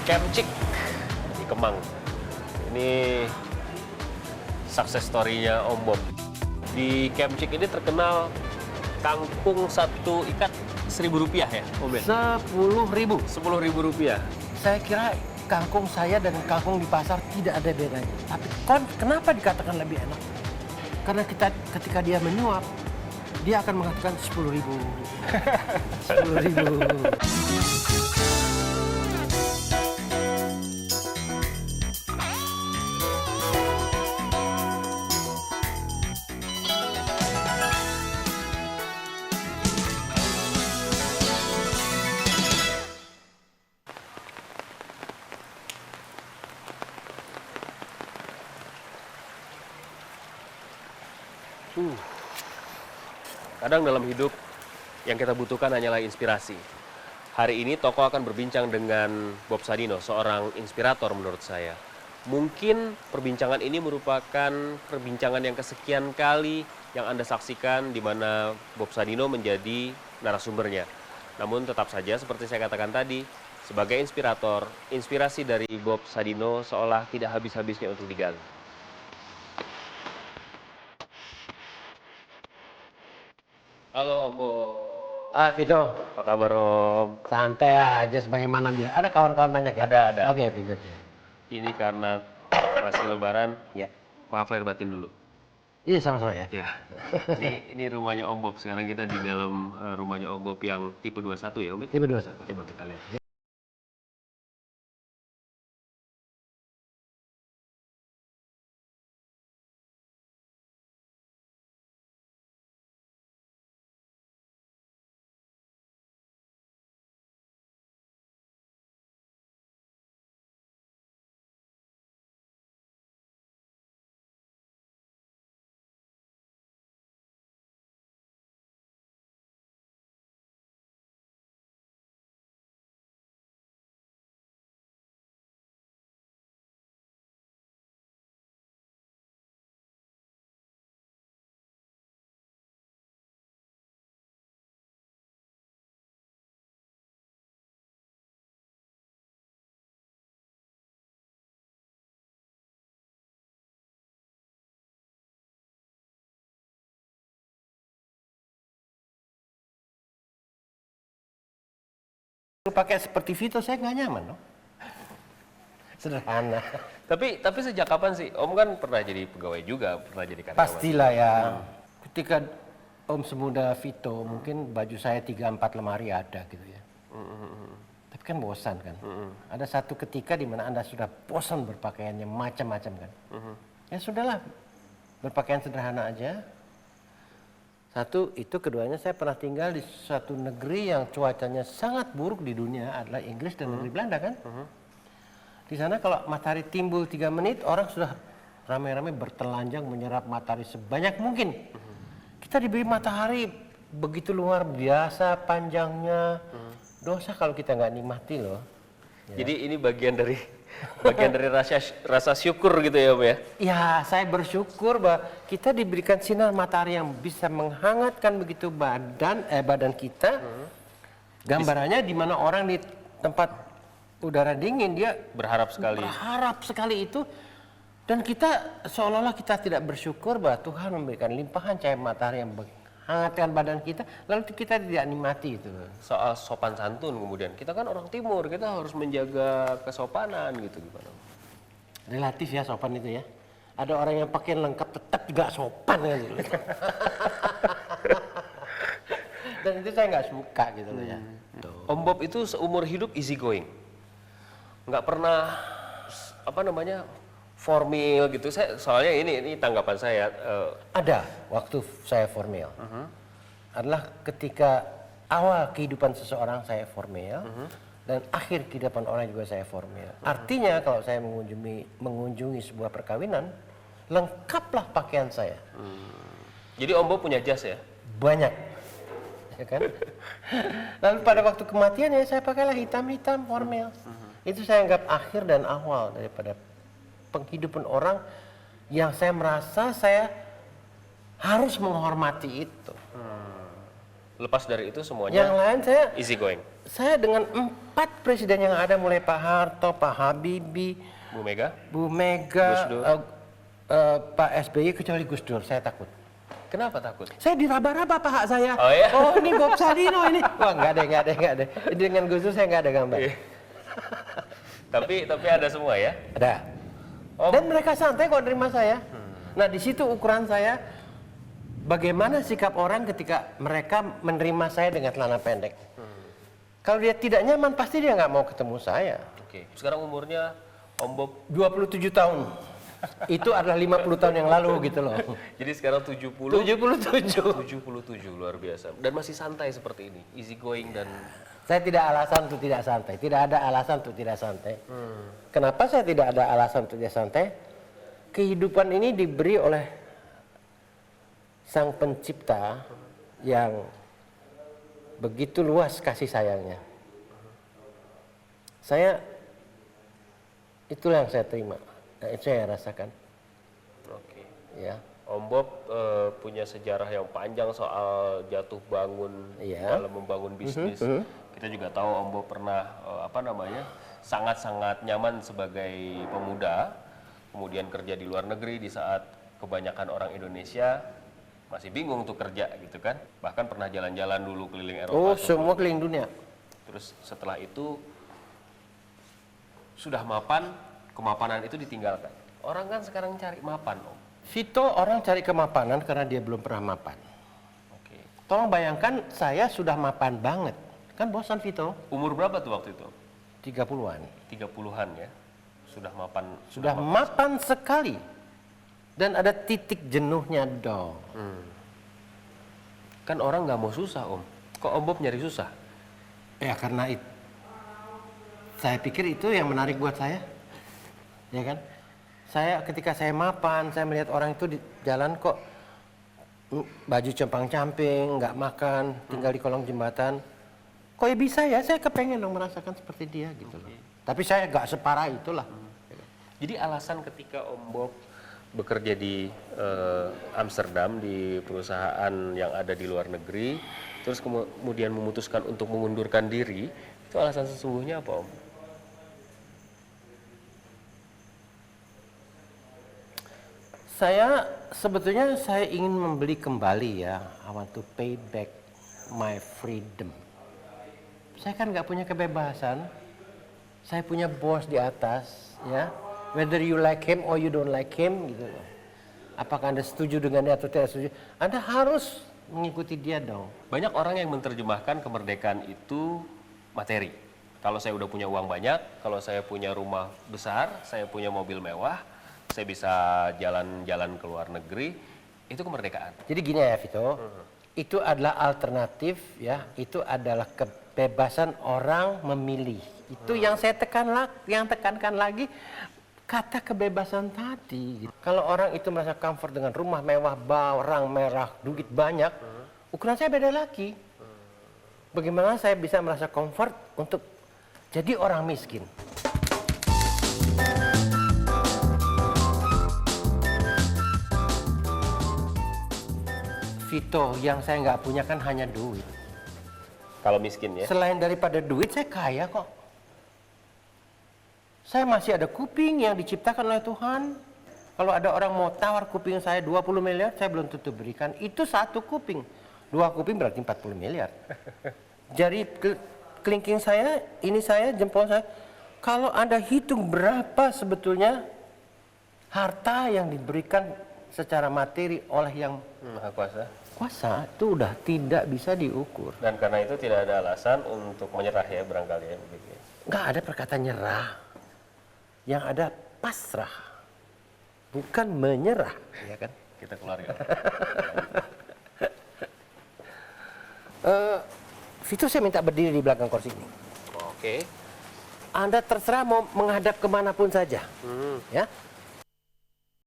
Kemcik di Kemang. Ini success story-nya Om Bob. Di Kemcik ini terkenal kangkung satu ikat Rp1.000 ya, Om Ben? 10.000. Rp10.000. Saya kira kangkung saya dan kangkung di pasar tidak ada bedanya. Tapi kenapa dikatakan lebih enak? Karena ketika dia menyuap, dia akan mengatakan 10.000. 10.000. Kadang dalam hidup yang kita butuhkan hanyalah inspirasi. Hari ini Toko akan berbincang dengan Bob Sadino, seorang inspirator menurut saya. Mungkin perbincangan ini merupakan perbincangan yang kesekian kali yang Anda saksikan di mana Bob Sadino menjadi narasumbernya. Namun tetap saja seperti saya katakan tadi, sebagai inspirator, inspirasi dari Bob Sadino seolah tidak habis-habisnya untuk digali. Halo Om Bob. Vito, Apa kabar Om? santai aja sebagaimana dia. Ada kawan-kawan banyak ya? Ada. Oke, Vito. Ini karena masih lebaran, Ya. maaf lahir batin dulu. Iya, sama-sama ya. Ya, ini rumahnya Om Bob. Sekarang kita di dalam rumahnya Om Bob yang tipe 21 ya Om? Tipe 21. Coba kita lihat. Pakai seperti Vito saya nggak nyaman loh. Sederhana. Tapi sejak kapan sih? Om kan pernah jadi pegawai juga, pernah jadi karyawan. Pastilah ya. Ketika Om semuda Vito, mungkin baju saya 3-4 lemari ada gitu ya. Tapi kan bosan kan. Ada satu ketika di mana Anda sudah bosan berpakaiannya macam-macam kan. Ya sudahlah, berpakaian sederhana aja. Satu, itu keduanya saya pernah tinggal di suatu negeri yang cuacanya sangat buruk di dunia adalah Inggris dan negeri Belanda kan. Di sana kalau matahari timbul 3 menit, orang sudah ramai-ramai bertelanjang menyerap matahari sebanyak mungkin. Kita diberi matahari begitu luar biasa panjangnya. Dosa kalau kita nggak nikmati loh. Jadi ini bagian dari rasa syukur gitu ya Om ya? Ya, saya bersyukur bahwa kita diberikan sinar matahari yang bisa menghangatkan begitu badan kita. Gambarannya di mana orang di tempat udara dingin dia Berharap sekali itu, dan kita seolah-olah kita tidak bersyukur bahwa Tuhan memberikan limpahan cahaya matahari yang menghangatkan badan kita, lalu kita tidak nikmati itu. Soal sopan santun kemudian, kita kan orang timur, kita harus menjaga kesopanan gitu gimana? Relatif ya sopan itu ya. Ada orang yang pakaian lengkap tetap juga sopan kan gitu. Dan itu saya nggak suka gitu loh ya. Om Bob itu seumur hidup easy going, nggak pernah formil gitu. Soalnya ini tanggapan saya. Ada waktu saya formal. Adalah ketika awal kehidupan seseorang saya formal dan akhir kehidupan orang juga saya formal. Artinya kalau saya mengunjungi sebuah perkawinan, lengkaplah pakaian saya. Jadi Om Bob punya jas ya? Banyak. Ya kan? Lalu pada waktu kematian ya saya pakailah hitam-hitam formal. Itu saya anggap akhir dan awal daripada penghidupan orang yang saya merasa saya harus menghormati itu. Lepas dari itu Yang semuanya lain easy going. saya dengan 4 presiden yang ada, mulai Pak Harto, Pak Habibie, Bu Mega? Bu Mega, Gus Dur. Pak SBY, kecuali Gus Dur, saya takut. Kenapa takut? Saya diraba-raba paha saya. Oh, iya? Oh, ini Bob Sadino ini. Wah, nggak ada. Dengan Gus Dur saya nggak ada gambar. Iya. tapi ada semua ya? Ada. Oh. Dan mereka santai kok nerima saya. Nah, di situ ukuran saya, bagaimana sikap orang ketika mereka menerima saya dengan celana pendek. Kalau dia tidak nyaman, pasti dia nggak mau ketemu saya. Oke. Sekarang umurnya Om Bob 27 tahun. Itu adalah 50 tahun yang lalu gitu loh. jadi sekarang 70. 77. 77 luar biasa. Dan masih santai seperti ini, easy going dan Saya tidak alasan untuk tidak santai. Tidak ada alasan untuk tidak santai. Kenapa saya tidak ada alasan untuk tidak santai? Kehidupan ini diberi oleh Sang Pencipta yang begitu luas kasih sayangnya. Itulah yang saya terima. Nah, itu yang saya rasakan. oke. Ya. Om Bob punya sejarah yang panjang soal jatuh bangun Iya. dalam membangun bisnis. Kita juga tahu Om Bob pernah sangat-sangat nyaman sebagai pemuda, kemudian kerja di luar negeri di saat kebanyakan orang Indonesia masih bingung untuk kerja gitu kan. Bahkan pernah jalan-jalan dulu keliling Eropa. Oh, semua keliling dunia. Terus setelah itu sudah mapan, kemapanan itu ditinggalkan. Orang kan sekarang cari mapan, Om. Vito orang cari kemapanan karena dia belum pernah mapan. Oke. Tolong bayangkan saya sudah mapan banget. Kan bosan Vito? Umur berapa tuh waktu itu? 30-an. 30-an ya. Sudah mapan. Sudah mapan sekali. Dan ada titik jenuhnya dong. Kan orang nggak mau susah, Om. Kok Om Bob nyari susah? Ya karena itu. Saya pikir itu yang menarik buat saya. Ya kan? Ketika saya mapan, saya melihat orang itu di jalan kok baju compang-camping, nggak makan, tinggal di kolong jembatan. Kok ya bisa ya? Saya kepengen dong merasakan seperti dia gitu loh. Tapi saya nggak separah itulah. Jadi alasan ketika Om Bob bekerja di Amsterdam di perusahaan yang ada di luar negeri, terus kemudian memutuskan untuk mengundurkan diri, itu alasan sesungguhnya apa, Om? Sebetulnya saya ingin membeli kembali ya. I want to pay back my freedom. Saya kan nggak punya kebebasan. Saya punya bos di atas, ya. Whether you like him or you don't like him, gitu loh. Apakah Anda setuju dengan dia atau tidak setuju? Anda harus mengikuti dia dong. Banyak orang yang menerjemahkan kemerdekaan itu materi. Kalau saya udah punya uang banyak, kalau saya punya rumah besar, saya punya mobil mewah, saya bisa jalan-jalan ke luar negeri, itu kemerdekaan. Jadi gini ya Vito, itu adalah alternatif ya, itu adalah kebebasan orang memilih. Itu yang saya tekankan lagi, kata kebebasan tadi. Kalau orang itu merasa comfort dengan rumah mewah, barang merah, duit banyak, ukuran saya beda lagi. Bagaimana saya bisa merasa comfort untuk jadi orang miskin? Vito, yang saya nggak punya kan hanya duit. Kalau miskin ya. Selain daripada duit, saya kaya kok. Saya masih ada kuping yang diciptakan oleh Tuhan. Kalau ada orang mau tawar kuping saya 20 miliar, saya belum tentu berikan. Itu satu kuping. 2 kuping berarti 40 miliar. Jari kelingking saya, ini saya, jempol saya. Kalau Anda hitung berapa sebetulnya harta yang diberikan secara materi oleh yang Maha Kuasa. kuasa, itu udah tidak bisa diukur. Dan karena itu tidak ada alasan untuk menyerah ya barangkali ya begitu ya. Nggak ada perkataan nyerah. Yang ada pasrah. Bukan menyerah, ya kan? Kita keluarga. Vito, saya minta berdiri di belakang kursi ini. Oke. Anda terserah mau menghadap kemanapun saja. Ya.